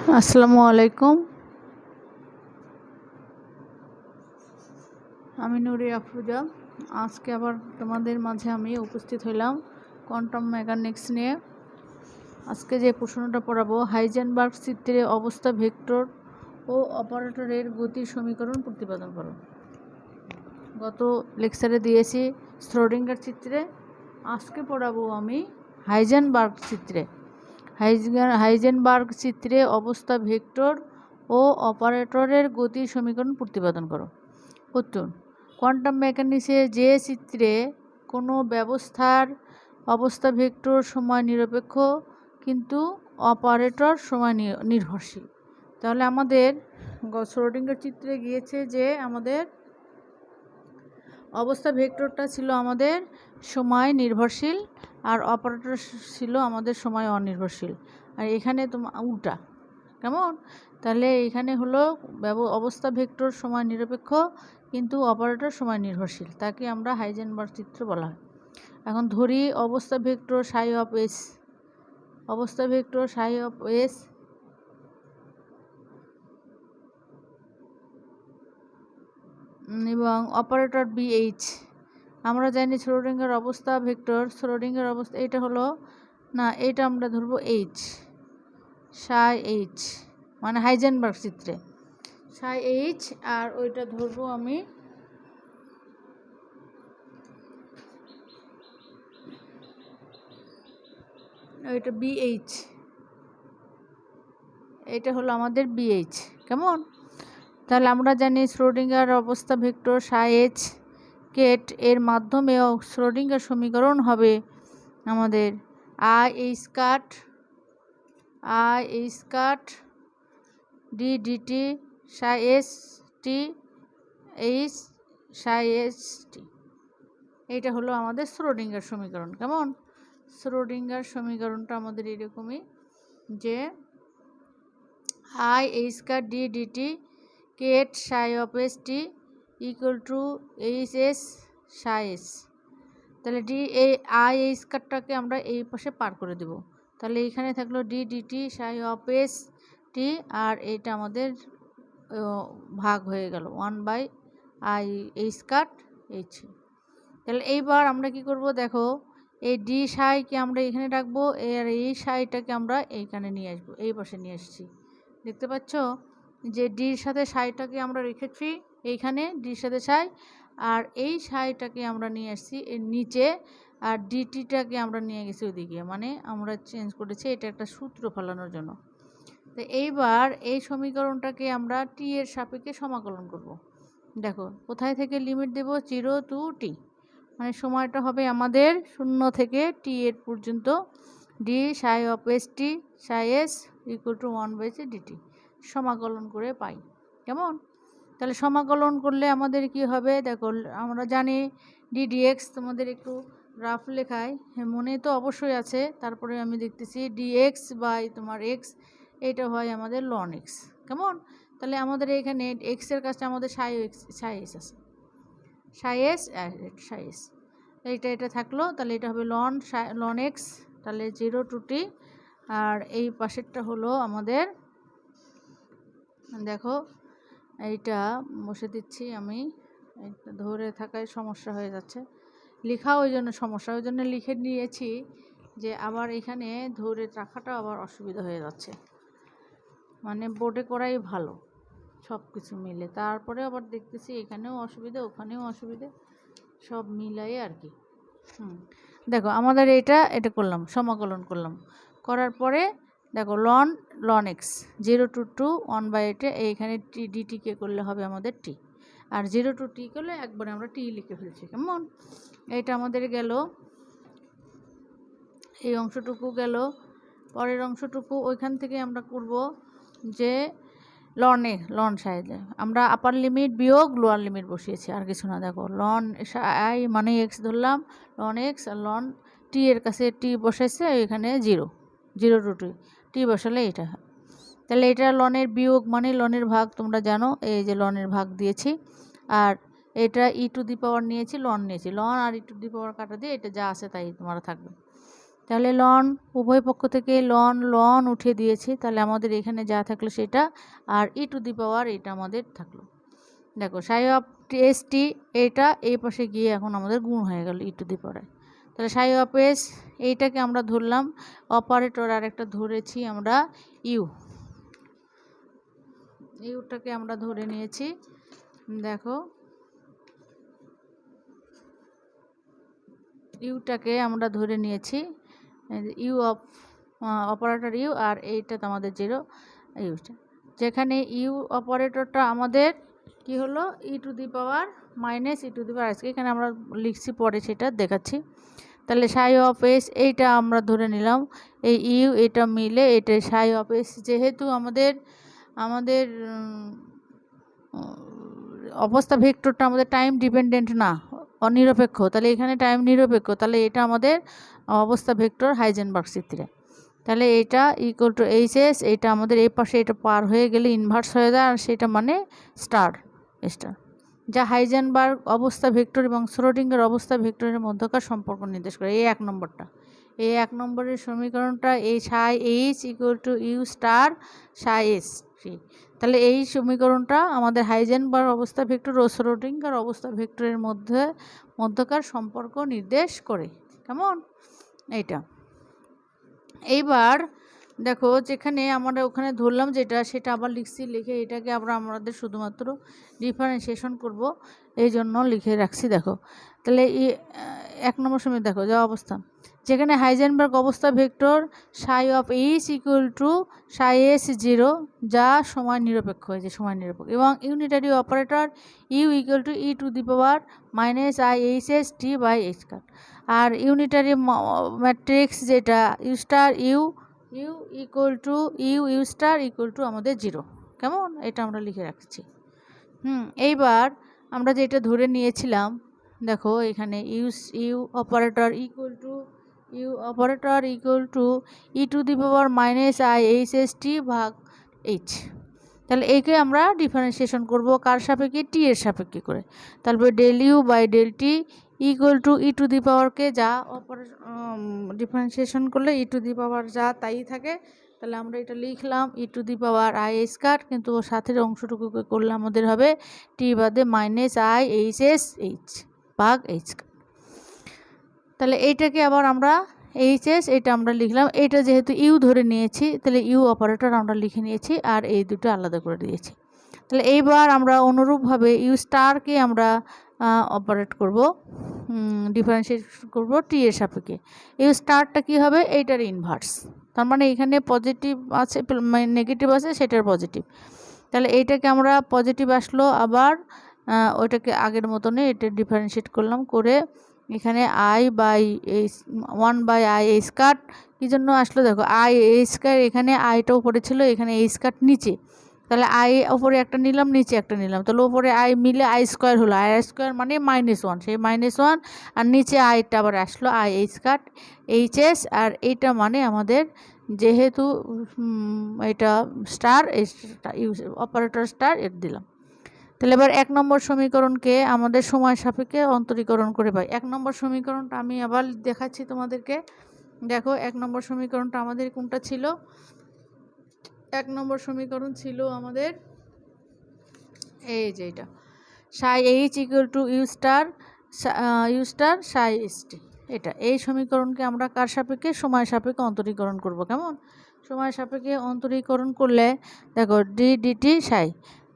আসসালামু আলাইকুম। আমি নুরি আফরোজা। আজকে আবার তোমাদের মাঝে আমি উপস্থিত হইলাম কোয়ান্টাম মেকানিক্স নিয়ে। আজকে যে প্রশ্নটা পড়াবো, হাইজেনবার্গ চিত্রে অবস্থা ভেক্টর ও অপারেটরের গতির সমীকরণ প্রতিপাদন করো। গত লেকচারে দিয়েছি শ্রোডিঙ্গার চিত্রে, আজকে পড়াবো আমি হাইজেনবার্গ চিত্রে। হাইজেনবার্গ চিত্রে অবস্থা ভেক্টর ও অপারেটরের গতির সমীকরণ প্রতিপাদন করো। উত্তর: কোয়ান্টাম মেকানিক্সে যে চিত্রে কোনো ব্যবস্থার অবস্থা ভেক্টর সময় নিরপেক্ষ কিন্তু অপারেটর সময় নির্ভরশীল। তাহলে আমাদের শ্রোডিঙ্গার চিত্রে গিয়েছে যে আমাদের অবস্থা ভেক্টরটা ছিল আমাদের সময় নির্ভরশীল আর অপারেটর ছিল আমাদের সময় অনির্ভরশীল। আর এখানে তোমার উল্টা, কেমন? তাহলে এখানে হলো অবস্থা ভেক্টর সময় নিরপেক্ষ কিন্তু অপারেটর সময় নির্ভরশীল, তাকে আমরা হাইজেনবার্গ চিত্র বলা হয়। এখন ধরি অবস্থা ভেক্টর সাই অফ এস, অবস্থা ভেক্টর সাই অফ এস এবং অপারেটর বিএইচ। আমরা জানি শ্রোডিঙ্গার অবস্থা ভেক্টর, শ্রোডিঙ্গার অবস্থা এটা হলো না, এটা আমরা ধরবো এইচ, সাই এইচ, মানে হাইজেনবার্গ চিত্রে সাই এইচ, আর ওইটা ধরবো আমি ওইটা বিএইচ, এটা হলো আমাদের বিএইচ। কেমন? তাহলে আমরা জানি শ্রোডিঙ্গার অবস্থা ভেক্টর সাই এইচ কেট এর মাধ্যমেও শ্রোডিঙ্গার সমীকরণ হবে আমাদের I H cut D DT psi S T H psi S T. এইটা হলো আমাদের শ্রোডিঙ্গার সমীকরণ। কেমন? শ্রোডিঙ্গার সমীকরণটা আমাদের এরকমই যে I H cut D DT ket psi of S T equal to H S psi S. তাহলে ডি এই আই এইচ কাটটাকে আমরা এই পাশে পার করে দেব। তাহলে এইখানে থাকলো D DT psi of S T, আর এইটা আমাদের ভাগ হয়ে গেল 1/i এইচ কাট এইচ। তাহলে এইবার আমরা কি করব, দেখো এই ডি সাইকে আমরা এখানে রাখবো, আর এই সাইটাকে আমরা এইখানে নিয়ে আসবো, এই পাশে নিয়ে আসছি। দেখতে পাচ্ছ যে ডির সাথে সাইটাকে আমরা রেখেছি এইখানে, ডির সাথে সাই, আর এই সাইটাকে আমরা নিয়ে আসছি এর নিচে, আর ডিটিটাকে আমরা নিয়ে গেছি ওদিকে, মানে আমরা চেঞ্জ করেছি এটা একটা সূত্র ফেলানোর জন্য। তো এইবার এই সমীকরণটাকে আমরা টি এর সাপেক্ষে সমাকলন করব। দেখো কোথায় থেকে লিমিট দেব, 0 টু টি, মানে সময়টা হবে আমাদের 0 থেকে টি এর পর্যন্ত D Sai of S T Sai S equal to 1/c DT সমাকলন করে পাই। কেমন? তাহলে সমাকলন করলে আমাদের কি হবে, দেখো আমরা জানি ডিডিএক্স, তোমাদের একটু রাফ লেখায় মনে তো অবশ্যই আছে, তারপরে আমি দেখতেছি ডিএক্স বাই তোমার এক্স, এইটা হয় আমাদের লন এক্স। কেমন? তাহলে আমাদের এখানে এক্সের কাছে আমাদের সাই এস আছে, সাই এস এটা থাকলো, তাহলে এটা হবে লন এক্স, তাহলে 0 টু টি। আর এই পাশেরটা হলো আমাদের, দেখো এইটা বসে দিচ্ছি আমি, এটা ধরে থাকায় সমস্যা হয়ে যাচ্ছে, লেখা ওই জন্য সমস্যা, ওই জন্য লিখে নিয়েছি যে আবার এখানে ধরে রাখাটা আবার অসুবিধা হয়ে যাচ্ছে, মানে বোর্ডে করাই ভালো সব কিছু মিলে। তারপরে আবার দেখতেছি এখানেও অসুবিধা ওখানেও অসুবিধে, সব মিলাই আর কি। দেখো আমাদের এটা করলাম, সমাকলন করলাম, করার পরে দেখো লন এক্স 0 টু 2 1/8, এইখানে টি ডিটিকে করলে হবে আমাদের টি, আর 0 টু টি করলে একবারে আমরা টি লিখে ফেলছি। কেমন? এইটা আমাদের গেল, এই অংশটুকু গেল। পরের অংশটুকু ওইখান থেকে আমরা করব যে লন সাইজে আমরা আপার লিমিট বিয়োগ লোয়ার লিমিট বসিয়েছি, আর কিছু না। দেখো লন আই মানে এক্স ধরলাম, লন এক্স, আর লন টি এর কাছে টি বসাইছে, এখানে 0 টু টি বসালে এটা হয়। তাহলে এটা লনের বিয়োগ মানে লনের ভাগ, তোমরা জানো এই যে লনের ভাগ দিয়েছি, আর এটা ই টু দি পাওয়ার নিয়েছি, লন নিয়েছি, loan R E to the পাওয়ার কাটা দিয়ে এটা যা আছে তাই তোমার থাকবে। তাহলে লন উভয় পক্ষ থেকে লন লন উঠিয়ে দিয়েছি, তাহলে আমাদের এখানে যা থাকলো সেটা, আর ই টু দি পাওয়ার এটা আমাদের থাকলো। দেখো সাই অফ এস টি এটা এই পাশে গিয়ে এখন আমাদের গুণ হয়ে গেল ই টু দি পাওয়ার। তাহলে সাই অফ এস এইটাকে আমরা ধরলাম অপারেটর, আর একটা ধরেছি আমরা ইউটাকে আমরা ধরে নিয়েছি। দেখো ইউটাকে আমরা ধরে নিয়েছি, ইউ অফ অপারেটর ইউ, আর এইটা তো আমাদের জিরো ইউটা, যেখানে ইউ অপারেটরটা আমাদের কি হলো E to the power minus E to the power আজকে এখানে আমরা লিখছি, পরে সেটা দেখাচ্ছি। তাহলে সাই অফ এস এইটা আমরা ধরে নিলাম, এই ইউ এটা মিলে এটা সাই অফ এস, যেহেতু আমাদের অবস্থা ভেক্টরটা আমাদের টাইম ডিপেন্ডেন্ট না, অনিরপেক্ষ, তাহলে এখানে টাইম নিরপেক্ষ, তাহলে এটা আমাদের অবস্থা ভেক্টর হাইজেনবার্গ চিত্রে। তাহলে এটা ইকুয়াল টু এইচ এস, এটা আমাদের এই পাশে এটা পার হয়ে গেলে ইনভার্স হয়ে যায়, আর সেটা মানে স্টার, যা হাইজেনবার্গ অবস্থা ভেক্টর এবং শ্রোডিঙ্গার অবস্থা ভেক্টরের মধ্যকার সম্পর্ক নির্দেশ করে। এই 1 নম্বরটা, এই 1 নম্বরের সমীকরণটা, এই psi H equal to U star psi S. তাহলে এই সমীকরণটা আমাদের হাইজেনবার্গ অবস্থা ভেক্টর ও শ্রোডিঙ্গার অবস্থা ভেক্টরের মধ্যকার সম্পর্ক নির্দেশ করে। কেমন এইটা? এইবার দেখো যেখানে আমরা ওখানে ধরলাম যেটা, সেটা আবার লিখছি, লিখে এটাকে আমাদের শুধুমাত্র ডিফারেন্সিয়েশন করব, এই জন্য লিখে রাখছি। দেখো তাহলে 1 নম্বর সময় দেখো যা অবস্থা, যেখানে হাইজেনবার্গ অবস্থা vector psi of H equal to psi S 0, যা সময় নিরপেক্ষ হয়েছে, সময় নিরপেক্ষ, এবং unitary operator U equal to E to the power minus I H S T by H cut, আর ইউনিটারি ম্যাট্রিক্স যেটা U star U equal to U star equal to আমাদের 0। কেমন? এটা আমরা লিখে রাখছি। এইবার আমরা যেটা ধরে নিয়েছিলাম, দেখো এখানে U operator equal to E to the power minus I H S T ভাগ এইচ। তাহলে এইকে আমরা ডিফারেন্সিয়েশন করব কার সাপেক্ষে? টি এর সাপেক্ষে করে। তারপরে del U by del T equal to E to the পাওয়ারকে যা ডিফারেন্সিয়েশন করলে ই টু দি পাওয়ার যা তাই থাকে। তাহলে আমরা এটা লিখলাম E to the power I H cut, কিন্তু ওর সাথে অংশটুকুকে করলে আমাদের হবে টি বাদে minus I H S H ভাগ এইচ কাট। তাহলে এইটাকে আবার আমরা এইচ এস এটা আমরা লিখলাম, এটা যেহেতু ইউ ধরে নিয়েছি তাহলে ইউ অপারেটর আমরা লিখে নিয়েছি, আর এই দুটো আলাদা করে দিয়েছি। তাহলে এইবার আমরা অনুরূপভাবে ইউ স্টারকে আমরা অপারেট করব, ডিফারেন্সিয়েট করব টি এর সাপেক্ষে। ইউ স্টারটা কী হবে? এইটার ইনভার্স, তার মানে এখানে পজিটিভ আছে নেগেটিভ আছে, সেটার পজিটিভ। তাহলে এইটাকে আমরা পজিটিভ আসলো, আবার ওইটাকে আগের মতনই এটা ডিফারেন্সিয়েট করলাম, করে এখানে I by H 1 by I H cut কী জন্য আসলো? দেখো আই এইচ কাট, এখানে আইটা উপরে ছিল, এখানে এইচ কাট নিচে, তাহলে আই ওপরে একটা নিলাম নিচে একটা নিলাম, তাহলে ওপরে আই মিলে আই স্কোয়ার হলো, আই স্কোয়ার মানে -1, সেই -1, আর নিচে আইটা আবার আসলো I H cut H S, আর এইটা মানে আমাদের যেহেতু এটা স্টার অপারেটর স্টার এর দিলাম। তাহলে এবার 1 নম্বর সমীকরণকে আমাদের সময় সাপেক্ষে অন্তরীকরণ করে পাই। 1 নম্বর সমীকরণটা আমি আবার দেখাচ্ছি তোমাদেরকে। দেখো 1 নম্বর সমীকরণটা আমাদের কোনটা ছিল? 1 নম্বর সমীকরণ ছিল আমাদের এই যে এটা, psi H equal to U star psi S T. এটা এই সমীকরণকে আমরা কার সাপেক্ষে? সময় সাপেক্ষে অন্তরীকরণ করব। কেমন? সময় সাপেক্ষে অন্তরীকরণ করলে দেখো ডি ডিটি সাই,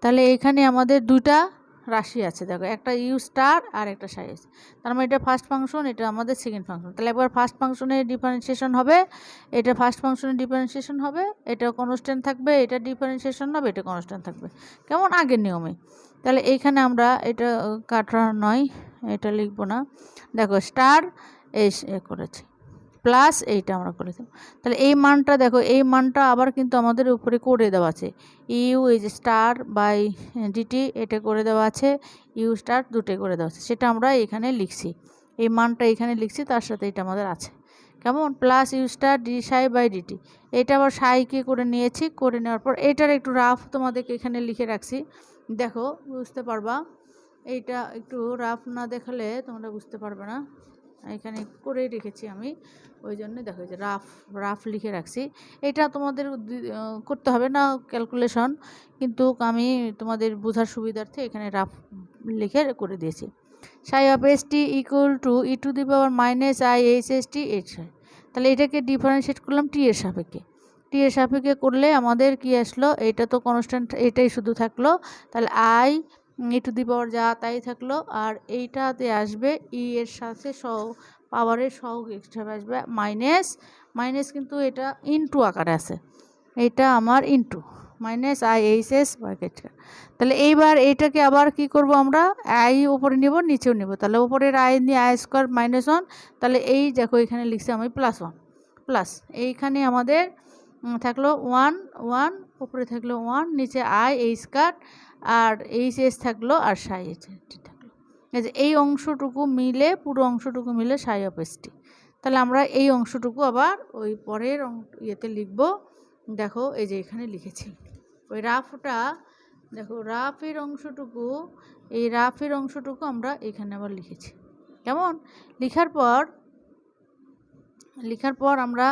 তাহলে এখানে আমাদের দুইটা রাশি আছে, দেখো একটা ইউ স্টার আর একটা সাই এস, তার মানে এটা ফার্স্ট ফাংশন, এটা আমাদের সেকেন্ড ফাংশন। তাহলে একবার ফার্স্ট ফাংশনের ডিফারেন্সিয়েশন হবে, এটা ফার্স্ট ফাংশনের ডিফারেন্সিয়েশন হবে, এটা কনস্ট্যান্ট থাকবে, এটা ডিফারেন্সিয়েশন হবে, এটা কনস্ট্যান্ট থাকবে, কেমন আগের নিয়মে। তাহলে এইখানে আমরা এটা কাটা নয়, এটা লিখবো না, দেখো স্টার এই করেছি প্লাস এইটা আমরা করেছি। তাহলে এই মানটা দেখো, এই মানটা আবার কিন্তু আমাদের উপরে করে দেওয়া আছে, ইউ এই যে স্টার বাই ডিটি এটা করে দেওয়া আছে, ইউ স্টার দুটোই করে দেওয়া আছে, সেটা আমরা এখানে লিখছি, এই মানটা এখানে লিখছি, তার সাথে এটা আমাদের আছে। কেমন? Plus U star D psi by DT, এটা আবার সাইকে করে নিয়েছি, করে নেওয়ার পর এটার একটু রাফ তোমাদেরকে এখানে লিখে রাখছি, দেখো বুঝতে পারবা। এইটা একটু রাফ না দেখালে তোমরা বুঝতে পারবে না। এখানে করেই রেখেছি আমি, ওই জন্য দেখো যে রাফ লিখে রাখছি। এটা তোমাদের করতে হবে না ক্যালকুলেশন, কিন্তু আমি তোমাদের বোঝার সুবিধার্থে এখানে রাফ লিখে করে দিয়েছি। সাই of S T equal to E to the power minus I H S T H. তাহলে এটাকে ডিফারেন্সিয়েট করলাম টি এর সাপেক্ষে। টি এর সাপেক্ষে করলে আমাদের কি আসলো, এটা তো কনস্ট্যান্ট, এটাই শুধু থাকলো। তাহলে আই ই টু দি পাওয়ার যা তাই থাকলো, আর এইটাতে আসবে ই এর সাথে পাওয়ারের সহগ হিসাবে আসবে মাইনাস, কিন্তু এটা ইনটু আকারে আছে, এটা আমার into minus I H S bracket. তাহলে এইবার এইটাকে আবার কি করব, আমরা আই উপরে নিব নিচেও নিব। তাহলে উপরের আই নিয়ে আই স্কোয়ার -1, তাহলে এই দেখো এখানে লিখছি আমি +1 প্লাস এইখানে আমাদের থাকলো 1 উপরে থাকলো 1, নিচে আই এইচ কাট আর এইচ এস থাকলো আর সাই এইচ থাকলো। এই অংশটুকু মিলে, পুরো অংশটুকু মিলে সাই অফ এস টি। তাহলে আমরা এই অংশটুকু আবার ওই পরের ইয়েতে লিখব। দেখো এই যে এখানে লিখেছি ওই রাফটা, দেখো রাফের অংশটুকু, এই রাফের অংশটুকু আমরা এখানে আবার লিখেছি। কেমন? লেখার পর আমরা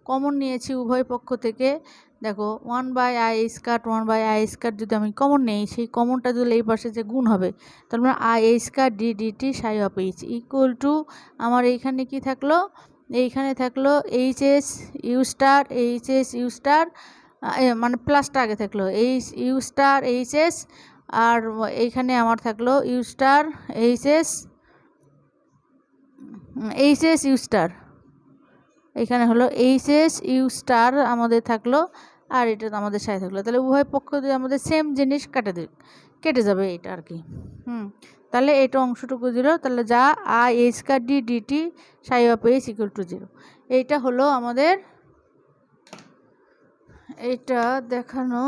কমন নিয়েছি উভয় পক্ষ থেকে। দেখো 1/i স্কয়ার 1/i স্কয়ার যদি আমি কমন নেই, সেই কমনটা যদি এই পাশে যে গুণ হবে, তাহলে i square D DT psi of H equal two আমার এইখানে কি থাকলো, এইখানে থাকলো এইচ এস ইউ স্টার, মানে প্লাসটা আগে থাকলো ইউ স্টার এইচ এস, আর এইখানে আমার থাকলো U star H S U star, এখানে হলো এইচ এস ইউ স্টার আমাদের থাকলো, আর এটা আমাদের সাথে থাকলো। তাহলে উভয় পক্ষ দিয়ে আমাদের সেম জিনিস কেটে যাবে এটা আর কি। তাহলে এটা অংশটুকু 0, তাহলে যা I H car D DT psi of H equal to 0। এইটা হলো আমাদের এইটা দেখানো।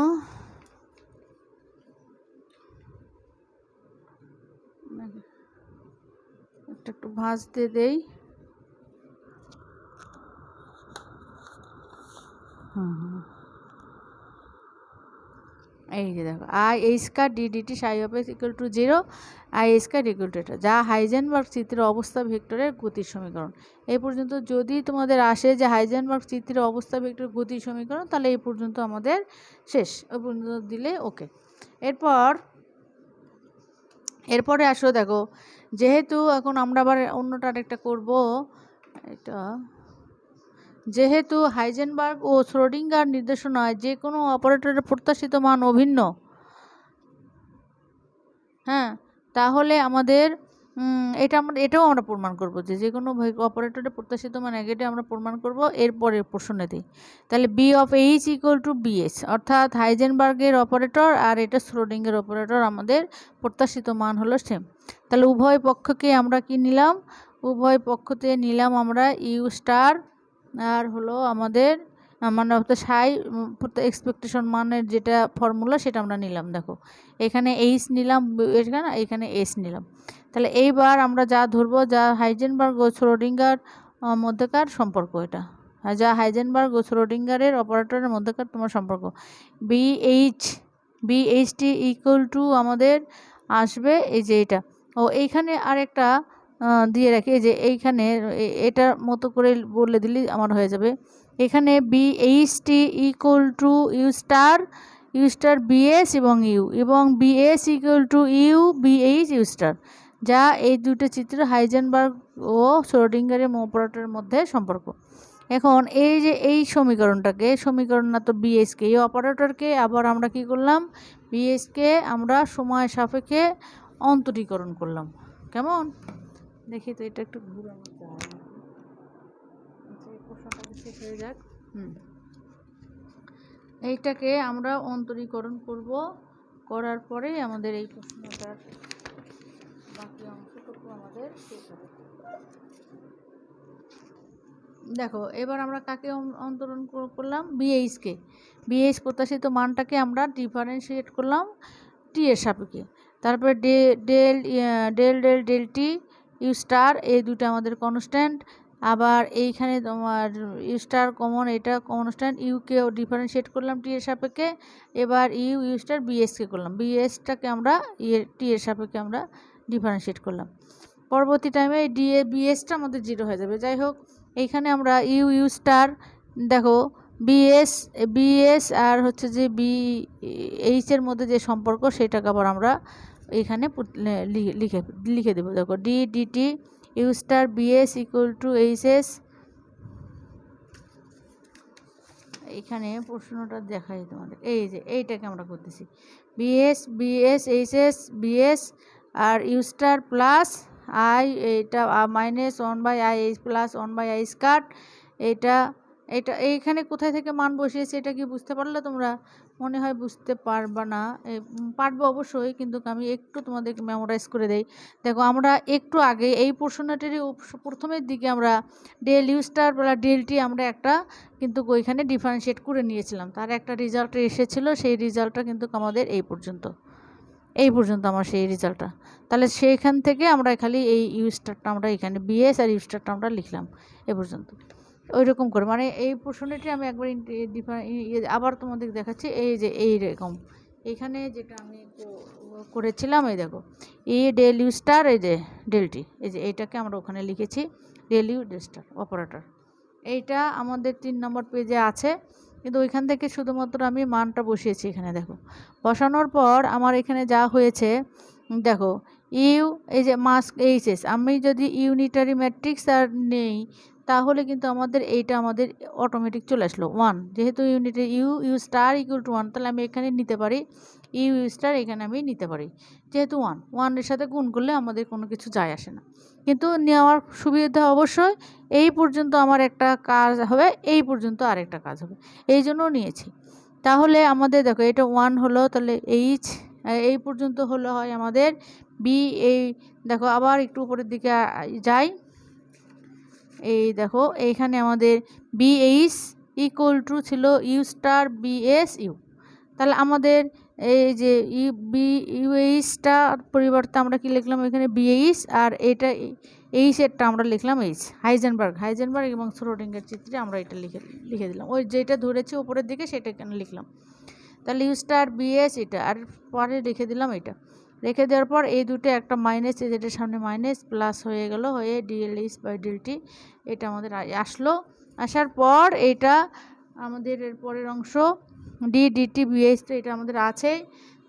একটু ভাঁজতে দেই। এই যে দেখো I H car D DT psi of X equal to 0, I H bar equal to এটা, যা হাইজেনবার্গ চিত্রের অবস্থা ভেক্টরের গতির সমীকরণ। এই পর্যন্ত যদি তোমাদের আসে যে হাইজেনবার্গ চিত্রের অবস্থা ভেক্টর গতির সমীকরণ, তাহলে এই পর্যন্ত আমাদের শেষ, ওই পর্যন্ত দিলে ওকে। এরপরে আসো, দেখো যেহেতু এখন আমরা আবার অন্যটা আরেকটা করবো, এটা যেহেতু হাইজেনবার্গ ও শ্রোডিঙ্গার নির্দেশনায় যে কোনো অপারেটরের প্রত্যাশিত মান অভিন্ন, হ্যাঁ, তাহলে আমাদের এটাও আমরা প্রমাণ করব যে কোনো অপারেটরের প্রত্যাশিত মান এক, এটা আমরা প্রমাণ করব এরপরের প্রশ্নেতেই। তাহলে B of H equal to BS, অর্থাৎ হাইজেনবার্গের অপারেটর আর এটা শ্রোডিঙ্গার অপারেটর, আমাদের প্রত্যাশিত মান হলো সেম। তাহলে উভয় পক্ষকে আমরা কি নিলাম, উভয় পক্ষতে নিলাম আমরা ইউ স্টার, আর হলো আমাদের মানে অর্থাৎ সাই এক্সপেকটেশন মানের যেটা ফর্মুলা সেটা আমরা নিলাম। দেখো এখানে এইচ নিলাম, এখানে এস নিলাম। তাহলে এইবার আমরা যা ধরবো, যা হাইজেনবার্গ ও শ্রোডিঙ্গার মধ্যেকার সম্পর্ক, এটা যা হাইজেনবার্গ ও শ্রোডিঙ্গারের অপারেটরের মধ্যেকার তোমার সম্পর্ক, বিএইচটি ইকুয়াল টু আমাদের আসবে এই যে এটা। ও এইখানে আরেকটা দিয়ে রাখি, যে এইখানে এটার মতো করে বলে দিলে আমার হয়ে যাবে। এখানে BHT equal to U star BS এবং BS equal to U BH U star, যা এই দুটো চিত্র হাইজেনবার্গ ও শ্রোডিঙ্গারের অপারেটরের মধ্যে সম্পর্ক। এখন এই যে এই সমীকরণ না তো বিএসকে, এই অপারেটরকে আবার আমরা কি করলাম, বিএসকে আমরা সময় সাপেক্ষে অন্তরীকরণ করলাম। কেমন দেখি তো, এটা একটু ঘুরানো যায়, প্রশ্নটা শেষ হয়ে যাক। এইটাকে আমরা অন্তরীকরণ করব, করার পরে আমাদের এই প্রশ্নটার বাকি অংশটুকু আমাদের শেষ হবে। দেখো এবার আমরা কাকে অন্তরণ করলাম, বিএইচ প্রত্যাশিত মানটাকে আমরা ডিফারেন্সিয়েট করলাম টি এর সাপেক্ষে। তারপরে ডেল টি ইউ স্টার, এই দুটো আমাদের কনস্ট্যান্ট। আবার এইখানে তোমার ইউ স্টার কমন, এটা কনস্ট্যান্ট, ইউকে ডিফারেন্সিয়েট করলাম টি এর সাপেক্ষে। এবার ইউ স্টার বিএসকে করলাম, বিএসটাকে আমরা টি এর সাপেক্ষে আমরা ডিফারেন্সিয়েট করলাম। পরবর্তী টাইমে এই ডি এ বিএসটা আমাদের 0 হয়ে যাবে। যাই হোক, এইখানে আমরা ইউ স্টার দেখো বিএস আর হচ্ছে যে এইচের মধ্যে যে সম্পর্ক সেটাকে আবার আমরা এখানে লিখে দেবো। দেখো DT U star BS equal to HS. এখানে প্রশ্নটা দেখাই তোমাদের, এই যে এইটাকে আমরা করতেছি বিএস এইচএস বিএস আর ইউ স্টার প্লাস আই, এটা -1/i প্লাস 1/i স্কার্ট। এটা এইখানে কোথায় থেকে মান বসিয়েছে এটা কি বুঝতে পারলে তোমরা? মনে হয় বুঝতে পারবা না, পারবো অবশ্যই, কিন্তু আমি একটু তোমাদেরকে মেমোরাইজ করে দেই। দেখো আমরা একটু আগে এই প্রশ্নটারই প্রথমের দিকে আমরা del U star plus del T আমরা একটা কিন্তু ওইখানে ডিফারেন্সিয়েট করে নিয়েছিলাম, তার একটা রেজাল্ট এসেছিলো। সেই রেজাল্টটা কিন্তু আমাদের এই পর্যন্ত আমার সেই রেজাল্টটা। তাহলে সেইখান থেকে আমরা খালি এই ইউ স্টারটা আমরা এখানে বিএস আর ইউ স্টারটা আমরা লিখলাম এ পর্যন্ত। ওই রকম করে মানে এই প্রশ্নটি আমি একবার আবার তোমাদের দেখাচ্ছি। এই যে এইরকম এইখানে যেটা আমি করেছিলাম, এই দেখো ডেল ইউ স্টার, এই যে ডেলটি, এই যে এইটাকে আমরা ওখানে লিখেছি del U del star operator. এইটা আমাদের 3 নম্বর পেজে আছে, কিন্তু ওইখান থেকে শুধুমাত্র আমি মানটা বসিয়েছি এখানে। দেখো বসানোর পর আমার এখানে যা হয়েছে দেখো ইউ, এই যে মাস্ক এইচএস, আমি যদি ইউনিটারি ম্যাট্রিক্স আর নেই তাহলে কিন্তু আমাদের এইটা আমাদের অটোমেটিক চলে আসলো 1। যেহেতু unitary U star equal to 1, তাহলে আমি এখানে নিতে পারি ইউ স্টার, এখানে আমি নিতে পারি যেহেতু 1 এর সাথে গুণ করলে আমাদের কোনো কিছু যায় আসে না। কিন্তু নেওয়ার সুবিধা অবশ্যই এই পর্যন্ত আমার একটা কাজ হবে, এই পর্যন্ত আরেকটা কাজ হবে, এই জন্য নিয়েছি। তাহলে আমাদের দেখো এটা 1 হলো, তাহলে এইচ এই পর্যন্ত হলো হয় আমাদের বি। এই দেখো আবার একটু উপরের দিকে যাই, এই দেখো এইখানে আমাদের বিএইচ ইকুয়াল টু ছিল ইউ স্টার বিএস ইউ। তাহলে আমাদের এই যে ইউএইচটার পরিবর্তে আমরা কি লিখলাম এখানে বিএইচ, আর এটা এইচেরটা আমরা লিখলাম এইচ। হাইজেনবার্গ এবং শ্রোডিঙ্গার চিত্রে আমরা এটা লিখে দিলাম, ওই যেটা ধরেছি উপরের দিকে সেটা এখানে লিখলাম। তাহলে ইউ স্টার বিএস এটা, আর পরে লিখে দিলাম এটা। রেখে দেওয়ার পর এই দুটো একটা মাইনাস, যেটার সামনে মাইনাস প্লাস হয়ে গেল, হয়ে ডিএলএইচ বাই ডিএলটি এটা আমাদের আসলো। আসার পর এটা আমাদের এর পরের অংশ ডিটি বিএইচ, তো এটা আমাদের আছে।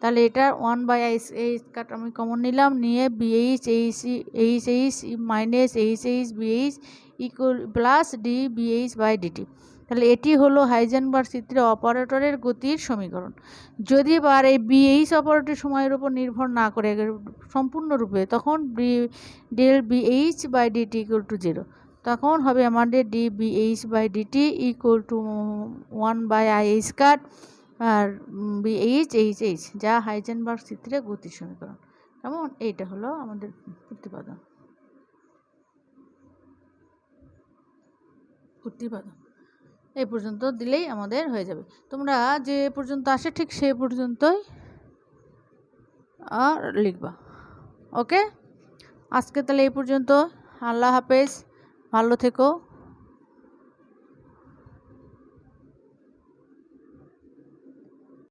তাহলে এটা 1/i কাট আমি কমন নিলাম, নিয়ে BH H minus H BH equal plus D BH by DT. তাহলে এটি হলো হাইজেনবার্গ চিত্রে অপারেটরের গতির সমীকরণ। যদি বার এই বিএইচ অপারেটর সময়ের উপর নির্ভর না করে সম্পূর্ণরূপে, তখন del BH by DT equal to 0, তখন হবে আমাদের D BH by DT equal to 1/i square আর বিএইচ এইচ, যা হাইজেনবার্গ চিত্রে গতির সমীকরণ। কেমন? এইটা হলো আমাদের প্রতিপাদন। এই পর্যন্ত দিলেই আমাদের হয়ে যাবে। তোমরা যে পর্যন্ত আসে ঠিক সেই পর্যন্তই আর লিখবা। ওকে, আজকে তাহলে এই পর্যন্ত। আল্লাহ হাফেজ, ভালো থেকো।